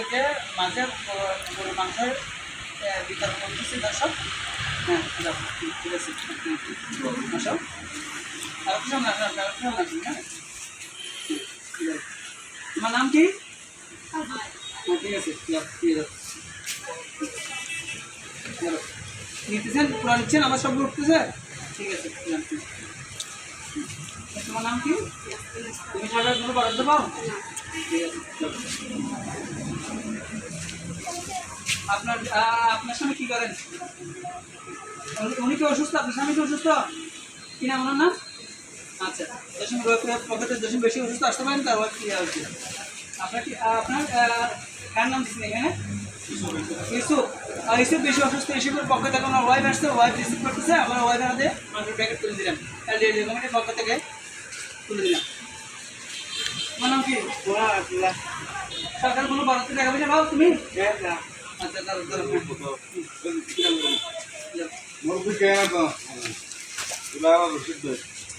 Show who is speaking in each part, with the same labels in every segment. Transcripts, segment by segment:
Speaker 1: আপনাদেরকে মাঝে গরুর মাংসের বিতরণ করতেছি দর্শক। হ্যাঁ ঠিক আছে দর্শক আর কিছু না আপনারা খেয়াল রাখবেন। হ্যাঁ তোমার নাম কি? হ্যাঁ ঠিক আছে ঠিক আছে নিতেছেন পুরা নিচ্ছেন আমার সব উঠতেছে ঠিক আছে। তোমার নাম কি? তুমি সরকার কোনো বরাদ্দ পাও? ঠিক আছে আপনার আপনার স্বামী কী করেন? উনি কি অসুস্থ? আপনার স্বামী কি অসুস্থ কি না ওনার নাম? আচ্ছা দশম পকেটের দশম বেশি অসুস্থ আসতে পারেন তার কি হচ্ছে আপনার কি আপনার কার নাম দিচ্ছেন এখানে? ইউসুফ ইউসুফ বেশি অসুস্থ ইউসুফের পক্ষ থেকে আমার ওয়াইফ আসছে ওয়াইফ রিসিভ করতেছে আমার ওয়াইফের হাতে মাংসের প্যাকেট তুলে দিলাম কমিটির পক্ষ থেকে তুলে দিলাম। তোমার নাম কি? সরকার কোনো বরাদ্দ টাকা পয়সা পাও তুমি? আচ্ছা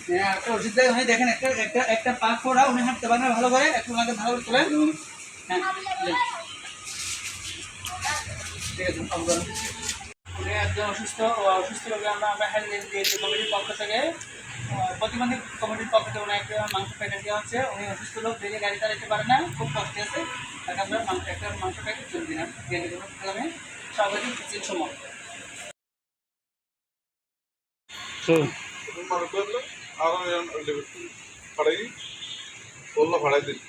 Speaker 1: হ্যাঁ একটা ওষুধ দেয় উনি দেখেন একটা একটা একটা পা ফোড়া উনি হাঁটতে পারেন ভালো করে একটু ওনাকে ভালো করে তোলেন। হ্যাঁ ঠিক আছে উনি একজন অসুস্থ অসুস্থভাবে আমরা হেলথ দিয়েছি কমিটির পক্ষ থেকে প্রতিবন্ধী কমিটির পক্ষ থেকে উনি একটা মাংস প্যাকেট দেওয়া হচ্ছে। উনি অসুস্থ লোক বেরিয়ে গাড়ি চালাতে পারে না খুব কষ্টে আছে তাকে আমরা একটা মাংস প্যাকেট চলে দিলাম গ্রামে সর্বাধিক 3 সময়।
Speaker 2: ভাড়াই দিন